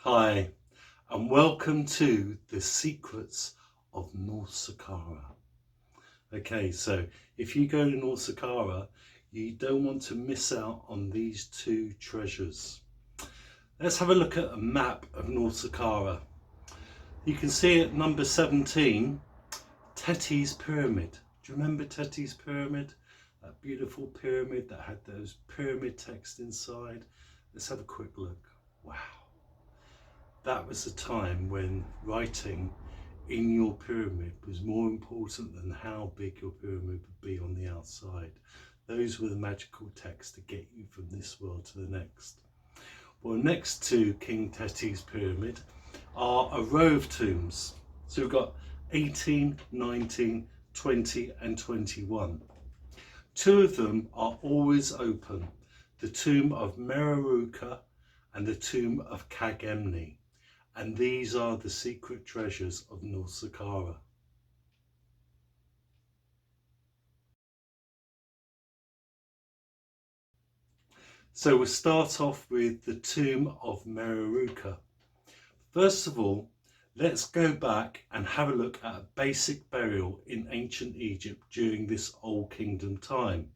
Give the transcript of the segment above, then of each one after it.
Hi, and welcome to the Secrets of North Saqqara. Okay, so if you go to North Saqqara, you don't want to miss out on these two treasures. Let's have a look at a map of North Saqqara. You can see at number 17, Teti's Pyramid. Do you remember Teti's Pyramid? That beautiful pyramid that had those pyramid text inside. Let's have a quick look. Wow. That was a time when writing in your pyramid was more important than how big your pyramid would be on the outside. Those were the magical texts to get you from this world to the next. Well, next to King Teti's pyramid are a row of tombs. So we've got 18, 19, 20 and 21. Two of them are always open, the tomb of Meroruka and the tomb of Kagemni. And these are the secret treasures of North Saqqara. So we'll start off with the tomb of Meroruka. First of all, let's go back and have a look at a basic burial in ancient Egypt during this Old Kingdom time.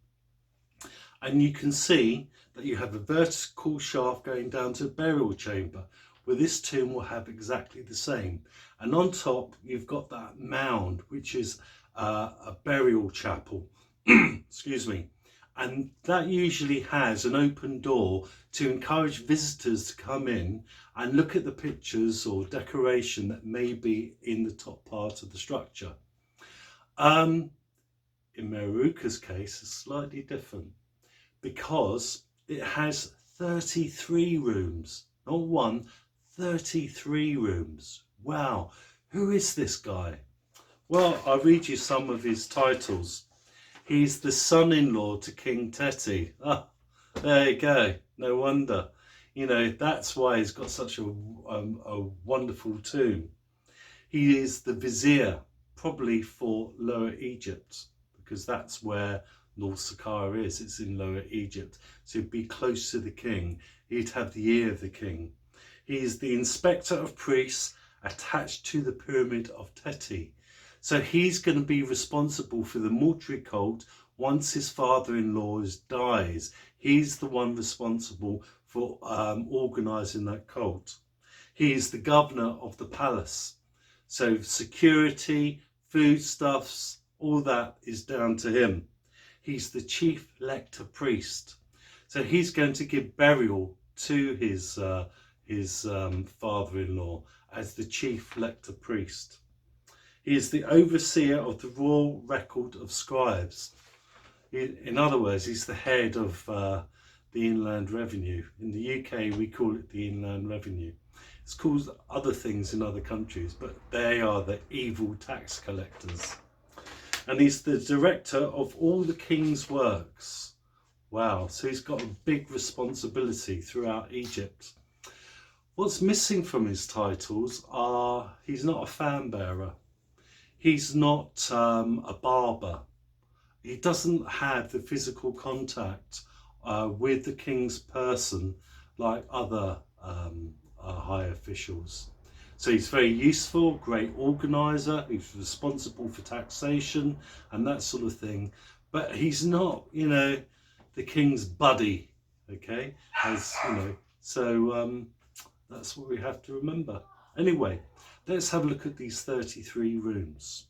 And you can see that you have a vertical shaft going down to a burial chamber, where this tomb will have exactly the same. And on top, you've got that mound, which is a burial chapel. Excuse me. And that usually has an open door to encourage visitors to come in and look at the pictures or decoration that may be in the top part of the structure. In Meroruka's case, it's slightly different because it has 33 rooms, not one, 33 rooms. Wow, who is this guy? Well, I'll read you some of his titles. He's the son-in-law to King Teti. Ah, there you go. No wonder. You know, that's why he's got such a wonderful tomb. He is the vizier, probably for Lower Egypt, because that's where North Saqqara is. It's in Lower Egypt. So he'd be close to the king. He'd have the ear of the king. He is the inspector of priests attached to the pyramid of Teti. So he's going to be responsible for the mortuary cult once his father-in-law dies. He's the one responsible for organising that cult. He is the governor of the palace. So security, foodstuffs, all that is down to him. He's the chief lector priest. So he's going to give burial to his father-in-law as the chief lector priest. He is the overseer of the royal record of scribes. In other words, he's the head of the Inland Revenue. In the UK, we call it the Inland Revenue. It's called other things in other countries, but they are the evil tax collectors. And he's the director of all the king's works. Wow, so he's got a big responsibility throughout Egypt. What's missing from his titles are he's not a fan bearer. He's not a barber. He doesn't have the physical contact with the king's person like other high officials. So he's very useful, great organizer. He's responsible for taxation and that sort of thing. But he's not, you know, the king's buddy. Okay, as you know. So that's what we have to remember. Anyway, let's have a look at these 33 rooms.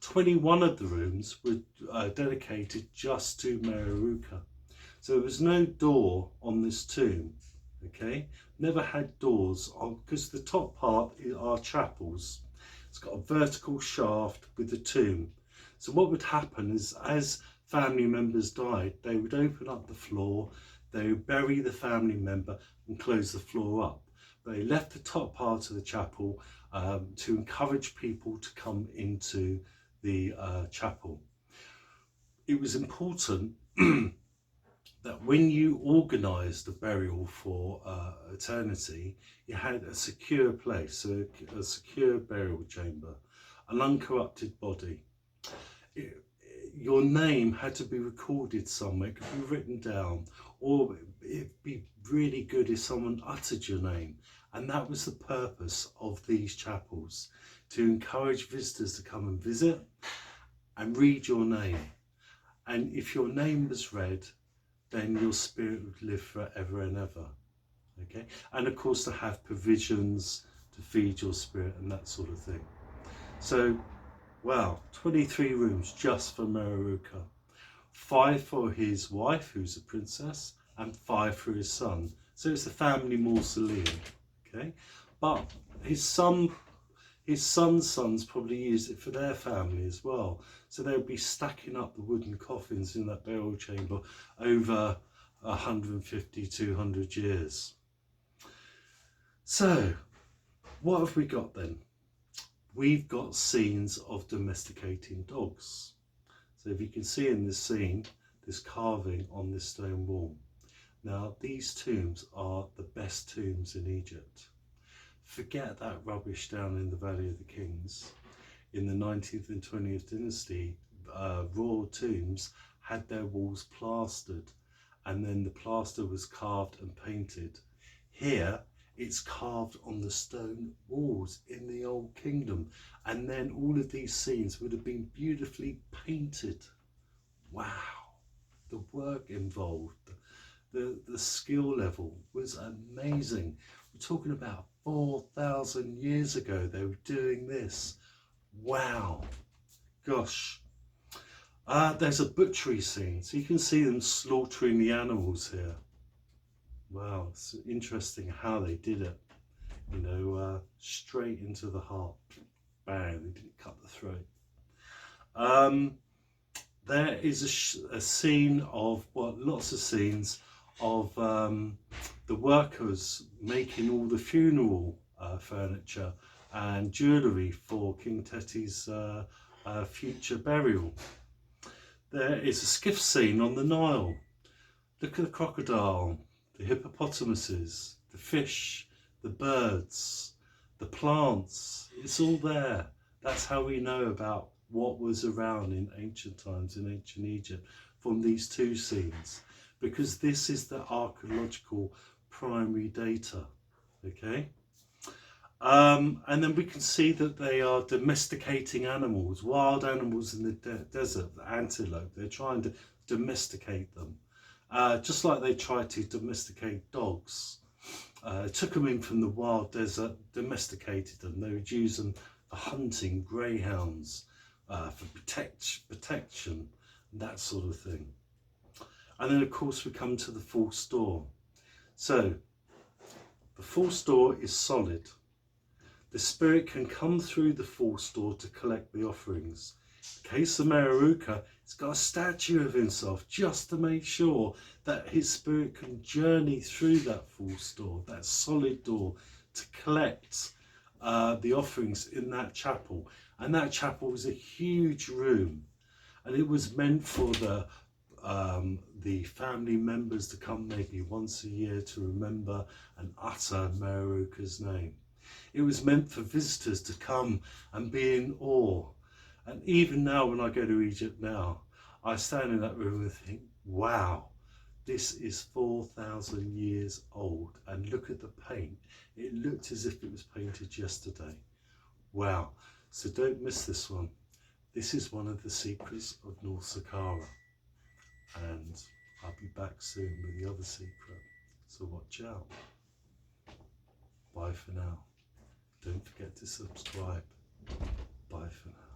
21 of the rooms were dedicated just to Meroruka. So there was no door on this tomb, okay? Never had doors on, because the top part are chapels. It's got a vertical shaft with the tomb. So what would happen is as family members died, they would open up the floor, they would bury the family member and close the floor up. They left the top part of the chapel to encourage people to come into the chapel. It was important that when you organised the burial for eternity, you had a secure place, so a secure burial chamber, an uncorrupted body. Your name had to be recorded somewhere, it could be written down, or it'd be really good if someone uttered your name And that was the purpose of these chapels, to encourage visitors to come and visit and read your name. And if your name was read, then your spirit would live forever and ever. Okay, and of course to have provisions to feed your spirit and that sort of thing. So, wow, 23 rooms just for Mereruka. 5 for his wife, who's a princess, and 5 for his son. So it's a family mausoleum. Okay, but his son's sons probably used it for their family as well. So they'll be stacking up the wooden coffins in that burial chamber over 150, 200 years. So what have we got then? We've got scenes of domesticating dogs. So if you can see in this scene, this carving on this stone wall. Now these tombs are the best tombs in Egypt. Forget that rubbish down in the Valley of the Kings. In the 19th and 20th dynasty, royal tombs had their walls plastered, and then the plaster was carved and painted. Here, it's carved on the stone walls in the Old Kingdom, and then all of these scenes would have been beautifully painted. Wow, the work involved, the skill level was amazing. We're talking about 4,000 years ago they were doing this. Wow, gosh. There's a butchery scene, so you can see them slaughtering the animals here. Wow, it's interesting how they did it. You know, straight into the heart. Bang, they didn't cut the throat. There is a scene of, well, lots of scenes of the workers making all the funeral furniture and jewellery for King Teti's future burial. There is a skiff scene on the Nile. Look at the crocodile, the hippopotamuses, the fish, the birds, the plants. It's all there. That's how we know about what was around in ancient times, in ancient Egypt, from these two scenes, because this is the archaeological primary data. Okay. And then we can see that they are domesticating animals, wild animals in the desert, the antelope. They're trying to domesticate them, just like they tried to domesticate dogs. Took them in from the wild desert, domesticated them. They would use them for hunting, greyhounds, for protection, that sort of thing. And then of course we come to the false door. So the false door is solid. The spirit can come through the false door to collect the offerings. In the case of Mereruka, he's got a statue of himself just to make sure that his spirit can journey through that false door, that solid door, to collect the offerings in that chapel. And that chapel was a huge room, and it was meant for the family members to come maybe once a year to remember and utter Mereruka's name. It was meant for visitors to come and be in awe. And even now, when I go to Egypt now, I stand in that room and think, wow, this is 4,000 years old. And look at the paint. It looked as if it was painted yesterday. Wow. So don't miss this one. This is one of the secrets of North Saqqara. And I'll be back soon with the other secret. So watch out. Bye for now. Don't forget to subscribe. Bye for now.